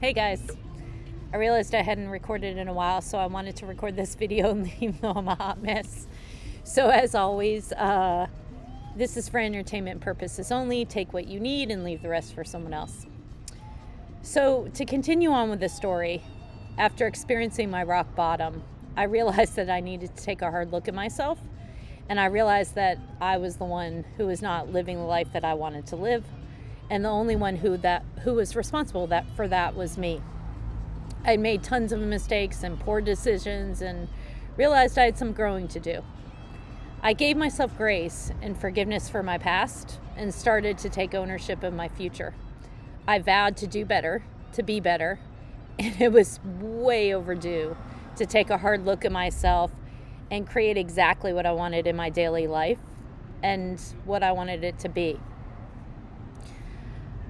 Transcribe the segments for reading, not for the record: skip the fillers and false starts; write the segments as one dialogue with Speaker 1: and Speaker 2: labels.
Speaker 1: Hey guys, I realized I hadn't recorded in a while, so I wanted to record this video even though I'm a hot mess. So as always, this is for entertainment purposes only. Take what you need and leave the rest for someone else. So to continue on with the story, after experiencing my rock bottom, I realized that I needed to take a hard look at myself, and I realized that I was the one who was not living the life that I wanted to live. And the only one who was responsible for that was me. I made tons of mistakes and poor decisions and realized I had some growing to do. I gave myself grace and forgiveness for my past and started to take ownership of my future. I vowed to do better, to be better, and it was way overdue to take a hard look at myself and create exactly what I wanted in my daily life and what I wanted it to be.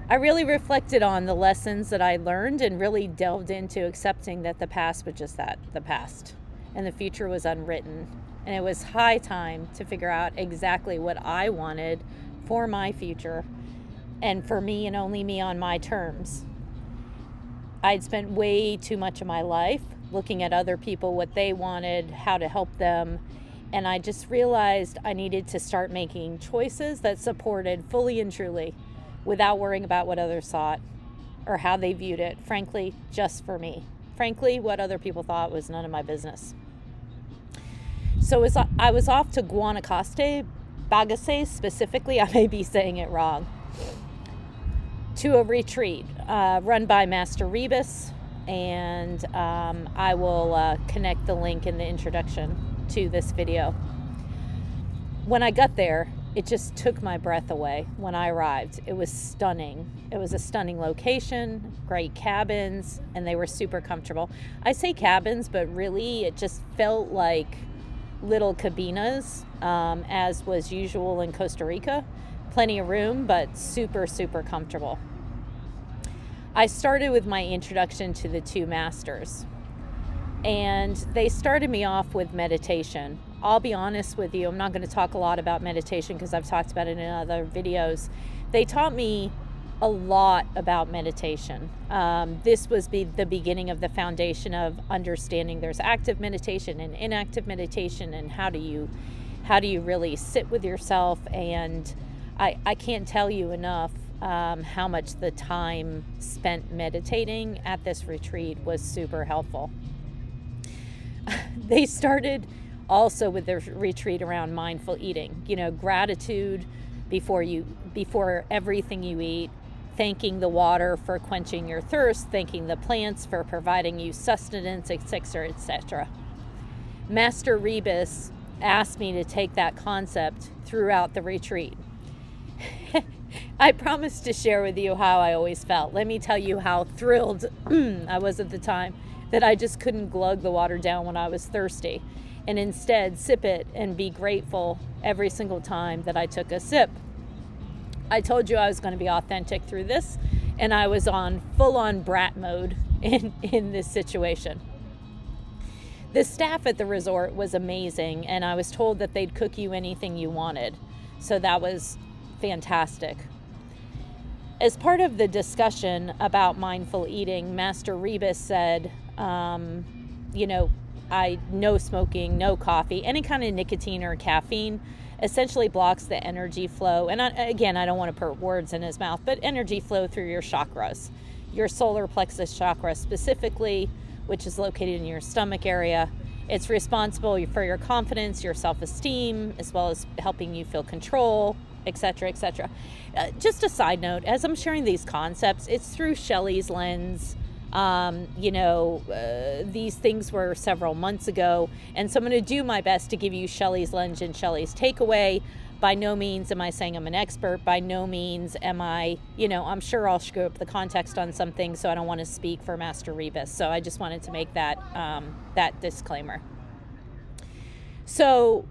Speaker 1: I really reflected on the lessons that I learned and really delved into accepting that the past was just that, the past, and the future was unwritten. And it was high time to figure out exactly what I wanted for my future and for me and only me on my terms. I'd spent way too much of my life looking at other people, what they wanted, how to help them, and I just realized I needed to start making choices that supported fully and truly without worrying about what others thought or how they viewed it, frankly, just for me. Frankly, what other people thought was none of my business. So as I was off to Guanacaste, Bagasse specifically, I may be saying it wrong, to a retreat run by Master Rebis, and I will connect the link in the introduction to this video. When I got there, it just took my breath away when I arrived. It was stunning. It was a stunning location, great cabins, and they were super comfortable. I say cabins, but really it just felt like little cabinas, as was usual in Costa Rica. Plenty of room, but super, super comfortable. I started with my introduction to the two masters, and they started me off with meditation. I'll be honest with you, I'm not going to talk a lot about meditation because I've talked about it in other videos. They taught me a lot about meditation. This was the beginning of the foundation of understanding there's active meditation and inactive meditation, and how do you really sit with yourself. And I can't tell you enough how much the time spent meditating at this retreat was super helpful. They started also with their retreat around mindful eating, gratitude before everything you eat, thanking the water for quenching your thirst, thanking the plants for providing you sustenance, etc., etc. Master Rebis asked me to take that concept throughout the retreat. I promised to share with you how I always felt. Let me tell you how thrilled I was at the time that I just couldn't glug the water down when I was thirsty, and instead sip it and be grateful every single time that I took a sip. I told you I was going to be authentic through this, and I was on full-on brat mode in this situation. The staff at the resort was amazing, and I was told that they'd cook you anything you wanted. So that was fantastic. As part of the discussion about mindful eating, Master Rebis said, no smoking, no coffee, any kind of nicotine or caffeine essentially blocks the energy flow. And I don't want to put words in his mouth, but energy flow through your chakras, your solar plexus chakra specifically, which is located in your stomach area. It's responsible for your confidence, your self-esteem, as well as helping you feel control, etc., etc. Just a side note, as I'm sharing these concepts, it's through Shelley's lens. These things were several months ago, and so I'm going to do my best to give you Shelley's lens and Shelley's takeaway. By no means am I saying I'm an expert. By no means am I, I'm sure I'll screw up the context on something, so I don't want to speak for Master Rebis. So I just wanted to make that disclaimer. So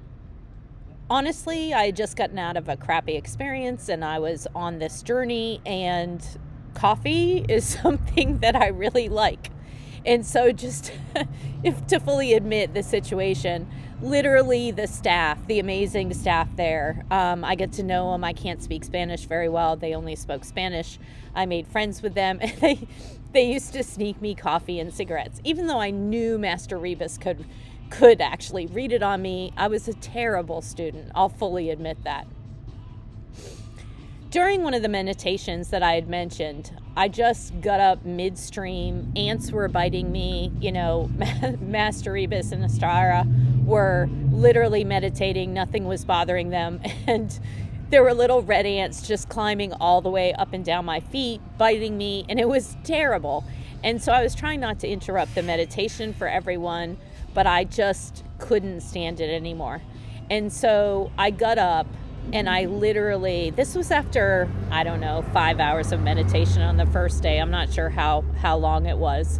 Speaker 1: honestly, I had just gotten out of a crappy experience, and I was on this journey, and coffee is something that I really like. And so just if to fully admit the situation, literally the staff, the amazing staff there, I get to know them. I can't speak Spanish very well. They only spoke Spanish. I made friends with them, and they used to sneak me coffee and cigarettes, even though I knew Master Rebis could actually read it on me. I was a terrible student. I'll fully admit that. During one of the meditations that I had mentioned, I just got up midstream. Ants were biting me. Master Rebis and Astaro were literally meditating. Nothing was bothering them. And there were little red ants just climbing all the way up and down my feet, biting me. And it was terrible. And so I was trying not to interrupt the meditation for everyone, but I just couldn't stand it anymore. And so I got up. And I literally, this was after, 5 hours of meditation on the first day. I'm not sure how long it was.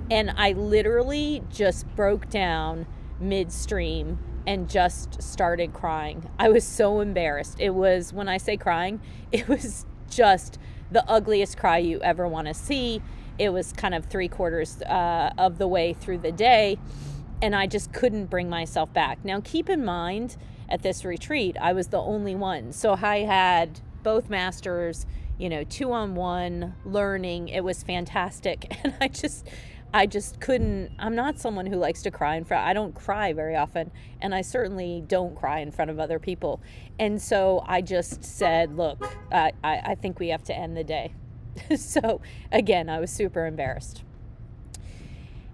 Speaker 1: And I literally just broke down midstream and just started crying. I was so embarrassed. It was, when I say crying, it was just the ugliest cry you ever want to see. It was kind of 3/4 of the way through the day. And I just couldn't bring myself back. Now, keep in mind, at this retreat, I was the only one. So I had both masters, 2-on-1 learning. It was fantastic. And I just couldn't, I'm not someone who likes to cry in front. I don't cry very often. And I certainly don't cry in front of other people. And so I just said, look, I think we have to end the day. So again, I was super embarrassed.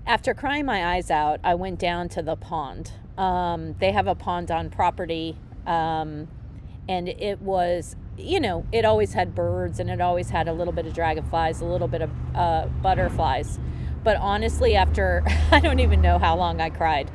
Speaker 1: After crying my eyes out, I went down to the pond. They have a pond on property, and it was, it always had birds, and it always had a little bit of dragonflies, a little bit of butterflies. But honestly, after, I don't even know how long I cried,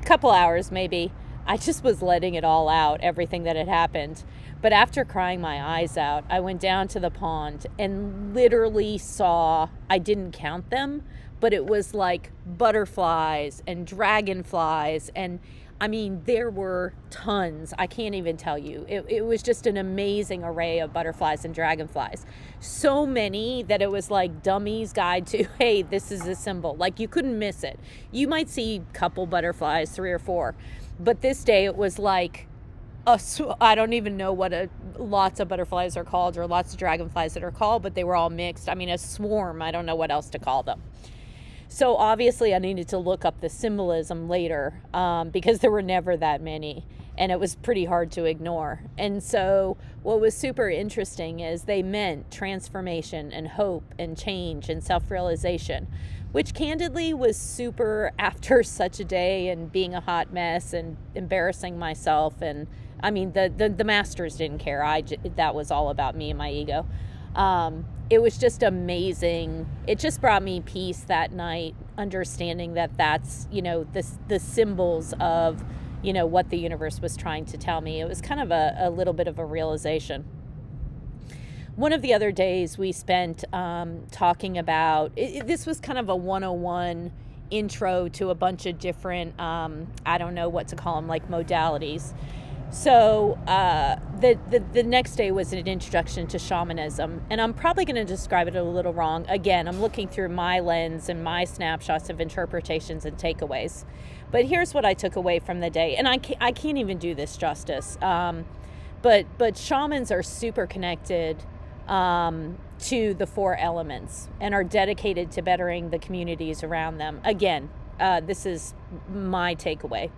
Speaker 1: couple hours maybe, I just was letting it all out, everything that had happened. But after crying my eyes out, I went down to the pond and literally saw, I didn't count them, but it was like butterflies and dragonflies. And I mean, there were tons. I can't even tell you. It was just an amazing array of butterflies and dragonflies. So many that it was like Dummy's Guide to, hey, this is a symbol. Like, you couldn't miss it. You might see a couple butterflies, 3 or 4. But this day it was like, I don't even know what lots of butterflies are called, or lots of dragonflies that are called, but they were all mixed. I mean, a swarm. I don't know what else to call them. So obviously I needed to look up the symbolism later, because there were never that many, and it was pretty hard to ignore. And so what was super interesting is they meant transformation and hope and change and self-realization, which candidly was super after such a day and being a hot mess and embarrassing myself. And I mean, the masters didn't care. That was all about me and my ego. It was just amazing. It just brought me peace that night, understanding that that's, the symbols of, what the universe was trying to tell me. It was kind of a little bit of a realization. One of the other days we spent talking about, this was kind of a 101 intro to a bunch of different, I don't know what to call them, like modalities. So the next day was an introduction to shamanism, and I'm probably going to describe it a little wrong. Again, I'm looking through my lens and my snapshots of interpretations and takeaways. But here's what I took away from the day, and I can't even do this justice. But shamans are super connected to the 4 elements and are dedicated to bettering the communities around them. Again, this is my takeaway.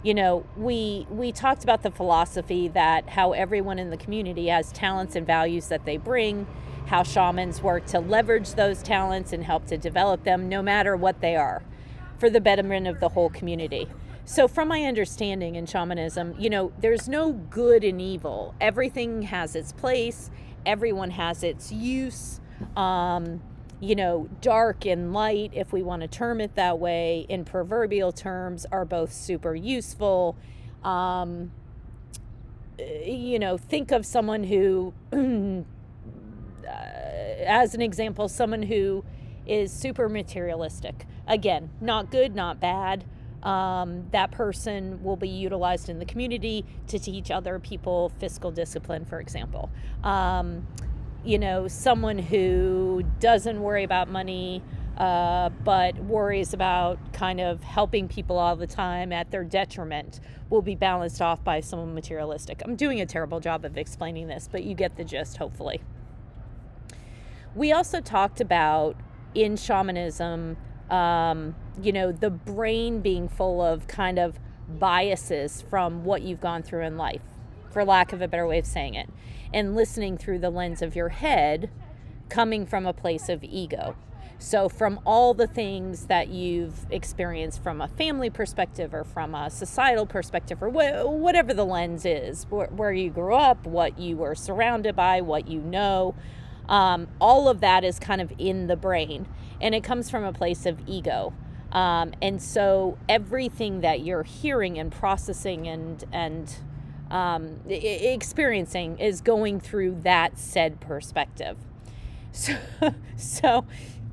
Speaker 1: We talked about the philosophy that how everyone in the community has talents and values that they bring, how shamans work to leverage those talents and help to develop them, no matter what they are, for the betterment of the whole community. So from my understanding in shamanism, there's no good and evil. Everything has its place. Everyone has its use. Dark and light, if we want to term it that way, in proverbial terms, are both super useful. Think of someone who, as an example, someone who is super materialistic. Again, not good, not bad. That person will be utilized in the community to teach other people fiscal discipline, for example. Someone who doesn't worry about money, but worries about kind of helping people all the time at their detriment will be balanced off by someone materialistic. I'm doing a terrible job of explaining this, but you get the gist, hopefully. We also talked about, in shamanism, the brain being full of kind of biases from what you've gone through in life, for lack of a better way of saying it, and listening through the lens of your head, coming from a place of ego. So from all the things that you've experienced from a family perspective or from a societal perspective, or whatever the lens is, where you grew up, what you were surrounded by, what you know, all of that is kind of in the brain, and it comes from a place of ego. And so everything that you're hearing and processing and experiencing is going through that said perspective. So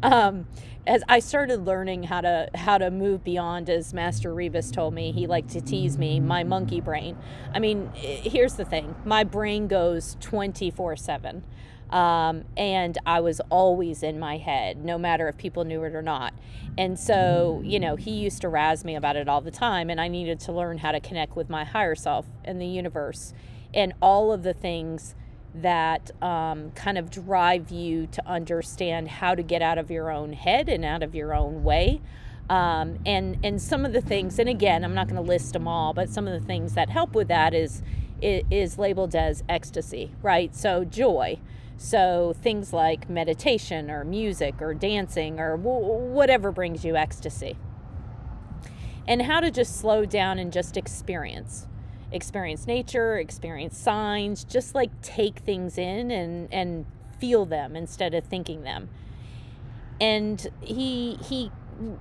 Speaker 1: as I started learning how to move beyond, as Master Rebis told me, he liked to tease me, my monkey brain. I mean, here's the thing. My brain goes 24/7. And I was always in my head, no matter if people knew it or not. And so, he used to razz me about it all the time, and I needed to learn how to connect with my higher self and the universe and all of the things that kind of drive you to understand how to get out of your own head and out of your own way. And some of the things, and again, I'm not going to list them all, but some of the things that help with that is labeled as ecstasy, right? So joy. So things like meditation or music or dancing or whatever brings you ecstasy. And how to just slow down and just experience nature, experience signs, just like take things in and feel them instead of thinking them. And he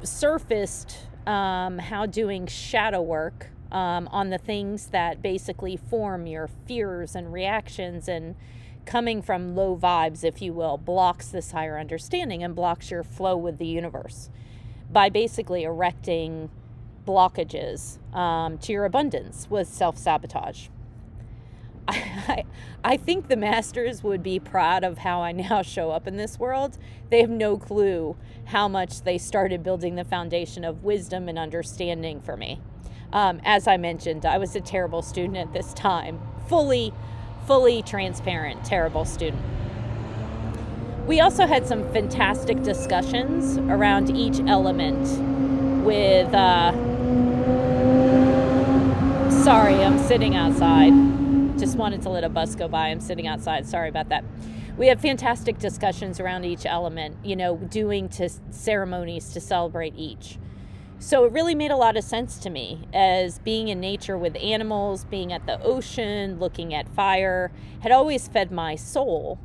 Speaker 1: surfaced how doing shadow work on the things that basically form your fears and reactions, and coming from low vibes, if you will, blocks this higher understanding and blocks your flow with the universe by basically erecting blockages to your abundance with self-sabotage. I think the masters would be proud of how I now show up in this world. They have no clue how much they started building the foundation of wisdom and understanding for me. As I mentioned, I was a terrible student at this time, fully transparent, terrible student. We also had some fantastic discussions around each element with, sorry, I'm sitting outside. Just wanted to let a bus go by. I'm sitting outside. Sorry about that. We have fantastic discussions around each element, doing ceremonies to celebrate each. So it really made a lot of sense to me, as being in nature with animals, being at the ocean, looking at fire, had always fed my soul,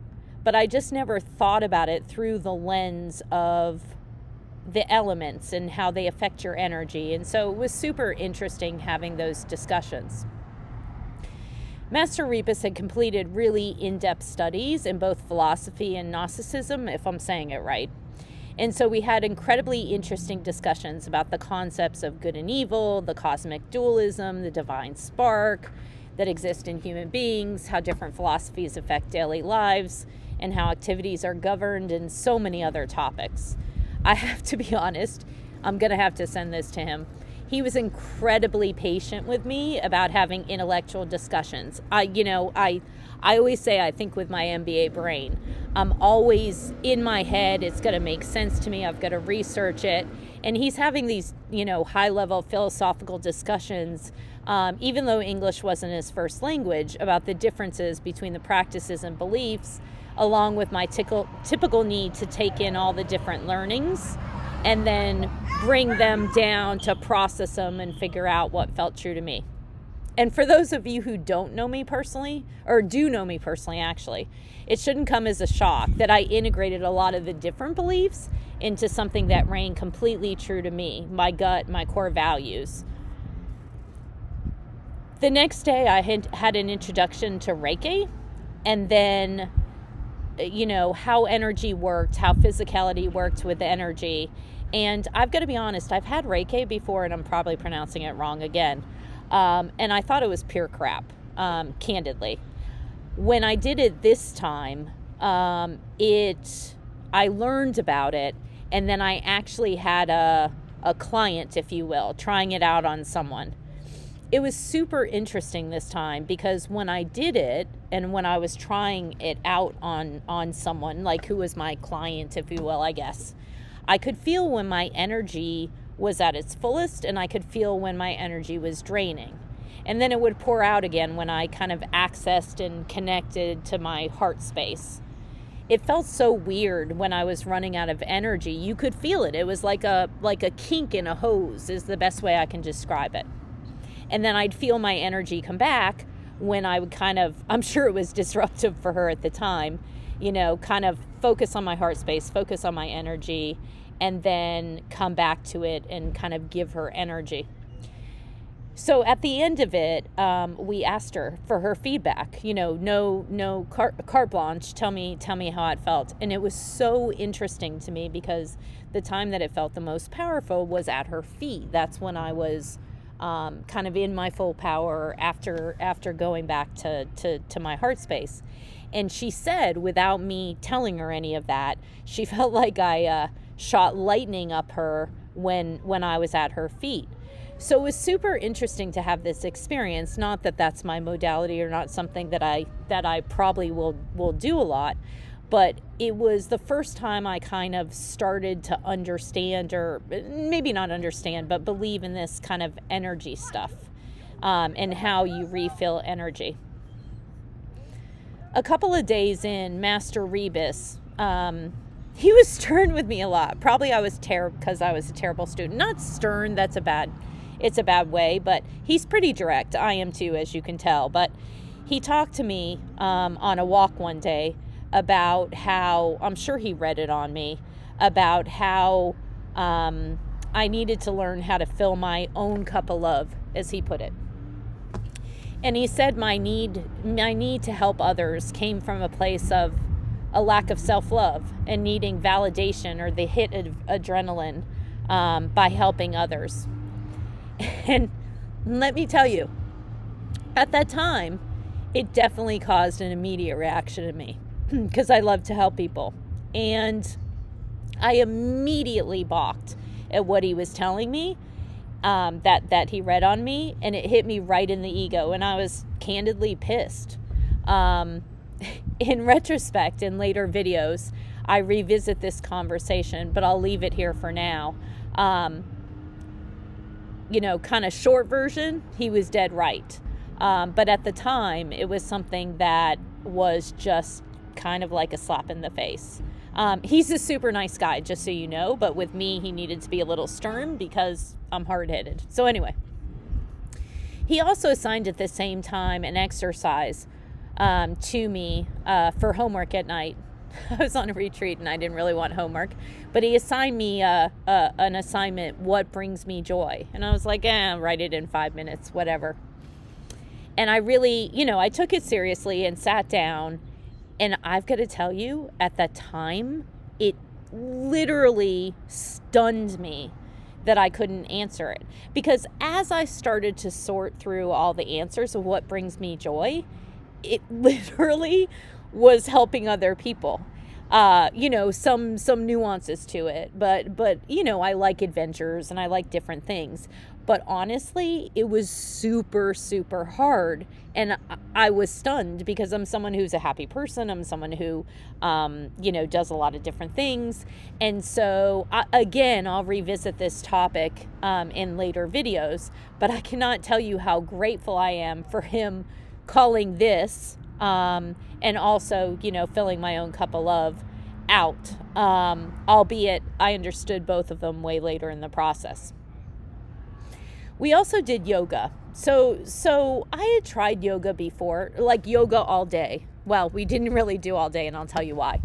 Speaker 1: but I just never thought about it through the lens of the elements and how they affect your energy. And so it was super interesting having those discussions. Master Rebis had completed really in-depth studies in both philosophy and Gnosticism, if I'm saying it right. And so we had incredibly interesting discussions about the concepts of good and evil, the cosmic dualism, the divine spark that exists in human beings, how different philosophies affect daily lives, and how activities are governed, and so many other topics. I have to be honest, I'm going to have to send this to him. He was incredibly patient with me about having intellectual discussions. I always say I think with my MBA brain. I'm always in my head. It's going to make sense to me. I've got to research it. And he's having these, high-level philosophical discussions, even though English wasn't his first language, about the differences between the practices and beliefs, along with my typical need to take in all the different learnings and then bring them down to process them and figure out what felt true to me. And for those of you who don't know me personally, or do know me personally actually, it shouldn't come as a shock that I integrated a lot of the different beliefs into something that rang completely true to me, my gut, my core values. The next day I had an introduction to Reiki, and then, how energy worked, how physicality worked with energy. And I've got to be honest, I've had Reiki before, and I'm probably pronouncing it wrong again. And I thought it was pure crap, candidly. When I did it this time, I learned about it, And then I actually had a client, if you will, trying it out on someone. It was super interesting this time because when I did it and when I was trying it out on someone, like who was my client, if you will, I guess, I could feel when my energy was at its fullest, and I could feel when my energy was draining. And then it would pour out again when I kind of accessed and connected to my heart space. It felt so weird when I was running out of energy. You could feel it. It was like a kink in a hose is the best way I can describe it. And then I'd feel my energy come back when I would kind of, I'm sure it was disruptive for her at the time, kind of focus on my heart space, focus on my energy, and then come back to it and kind of give her energy. So at the end of it, we asked her for her feedback, no carte blanche, tell me how it felt. And it was so interesting to me because the time that it felt the most powerful was at her feet. That's when I was kind of in my full power after going back to my heart space. And she said, without me telling her any of that, she felt like I shot lightning up her when I was at her feet. So it was super interesting to have this experience. Not that that's my modality or not something that I probably will do a lot, but it was the first time I kind of started to understand, or maybe not understand, but believe in this kind of energy stuff, and how you refill energy. A couple of days in, Master Rebis, he was stern with me a lot. Probably I was because I was a terrible student. Not stern, it's a bad way, but he's pretty direct. I am too, as you can tell. But he talked to me on a walk one day about how, I'm sure he read it on me, about how I needed to learn how to fill my own cup of love, as he put it. And he said my need to help others came from a place of a lack of self-love and needing validation or the hit of adrenaline by helping others. And let me tell you, at that time, it definitely caused an immediate reaction in me because I love to help people. And I immediately balked at what he was telling me, that he read on me, and it hit me right in the ego, and I was candidly pissed. In retrospect, in later videos, I revisit this conversation, but I'll leave it here for now. Kind of short version, he was dead right. But at the time, it was something that was just kind of like a slap in the face. He's a super nice guy, just so you know, but with me, he needed to be a little stern because I'm hard-headed. So anyway, he also assigned at the same time an exercise to me for homework at night. I was on a retreat and I didn't really want homework, but he assigned me an assignment, what brings me joy? And I was like, write it in 5 minutes, whatever. And I really, I took it seriously and sat down, and I've got to tell you, at that time, it literally stunned me that I couldn't answer it. Because as I started to sort through all the answers of what brings me joy, it literally was helping other people. Some nuances to it, but I like adventures and I like different things. But honestly, it was super, super hard. And I was stunned because I'm someone who's a happy person. I'm someone who, does a lot of different things. And so, again, I'll revisit this topic in later videos. But I cannot tell you how grateful I am for him calling this, and also, filling my own cup of love out. Albeit, I understood both of them way later in the process. We also did yoga. So I had tried yoga before, like yoga all day. Well, we didn't really do all day, and I'll tell you why.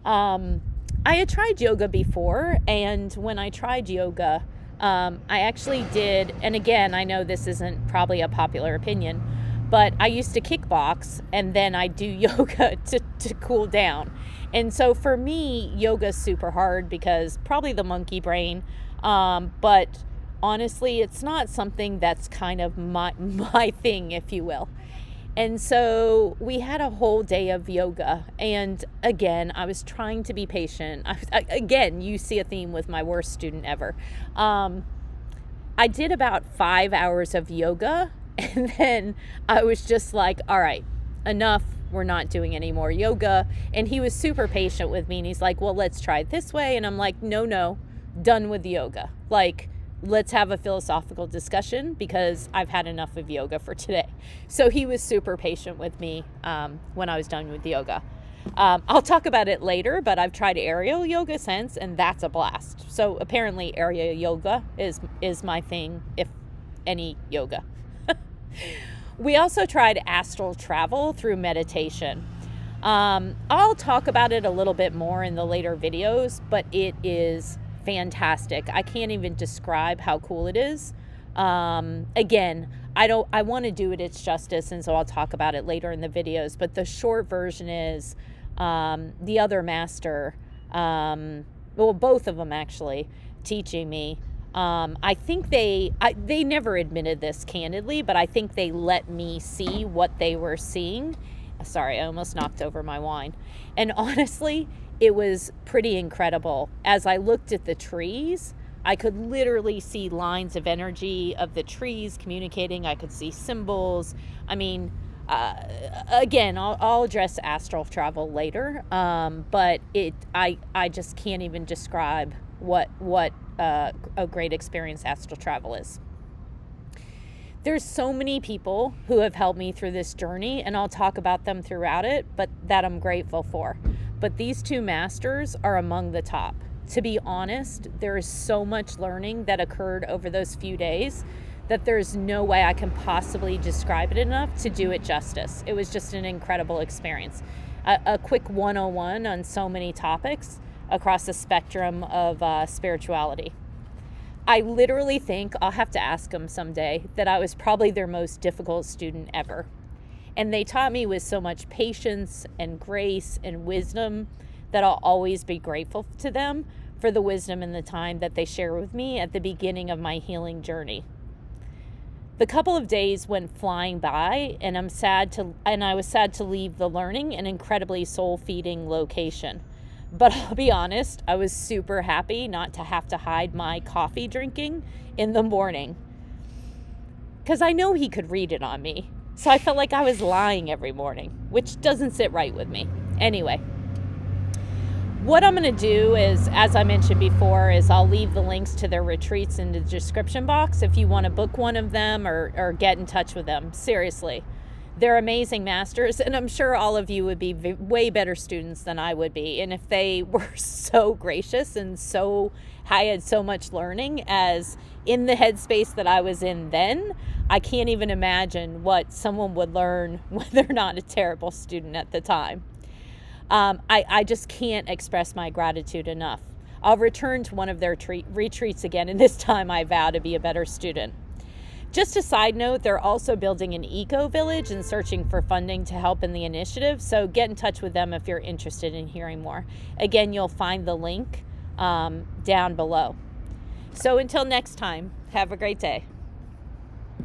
Speaker 1: I had tried yoga before, and when I tried yoga, I actually did, and again, I know this isn't probably a popular opinion, but I used to kickbox, and then I do yoga to cool down. And so for me, yoga's super hard because probably the monkey brain, but honestly, it's not something that's kind of my thing, if you will. And so we had a whole day of yoga. And again, I was trying to be patient. Again, you see a theme with my worst student ever. I did about 5 hours of yoga, and then I was just like, all right, enough. We're not doing any more yoga. And he was super patient with me, and he's like, well, let's try it this way. And I'm like, no, done with yoga. Like, let's have a philosophical discussion because I've had enough of yoga for today. So he was super patient with me when I was done with yoga. I'll talk about it later, but I've tried aerial yoga since, and that's a blast. So apparently aerial yoga is my thing, if any yoga. We also tried astral travel through meditation. I'll talk about it a little bit more in the later videos, but it is fantastic. I can't even describe how cool it is. Again, I want to do it its justice, and so I'll talk about it later in the videos, but the short version is the other master, well, both of them actually, teaching me. I think they never admitted this candidly, but I think they let me see what they were seeing. Sorry, I almost knocked over my wine. And honestly, it was pretty incredible. As I looked at the trees, I could literally see lines of energy of the trees communicating. I could see symbols. I mean, again, I'll address astral travel later, but I just can't even describe what a great experience astral travel is. There's so many people who have helped me through this journey, and I'll talk about them throughout it, but that I'm grateful for. But these two masters are among the top. To be honest, there is so much learning that occurred over those few days that there's no way I can possibly describe it enough to do it justice. It was just an incredible experience. A quick 101 on so many topics across the spectrum of spirituality. I literally think, I'll have to ask them someday, that I was probably their most difficult student ever. And they taught me with so much patience and grace and wisdom that I'll always be grateful to them for the wisdom and the time that they share with me at the beginning of my healing journey. The couple of days went flying by, and I was sad to leave the learning an incredibly soul-feeding location. But I'll be honest, I was super happy not to have to hide my coffee drinking in the morning, because I know he could read it on me. So I felt like I was lying every morning, which doesn't sit right with me. Anyway, what I'm going to do is, as I mentioned before, is I'll leave the links to their retreats in the description box if you want to book one of them or get in touch with them. Seriously. They're amazing masters, and I'm sure all of you would be way better students than I would be. And if they were so gracious and I had so much learning as in the headspace that I was in then, I can't even imagine what someone would learn when they're not a terrible student at the time. I just can't express my gratitude enough. I'll return to one of their retreats again, and this time I vow to be a better student. Just a side note, they're also building an eco-village and searching for funding to help in the initiative, so get in touch with them if you're interested in hearing more. Again, you'll find the link down below. So until next time, have a great day.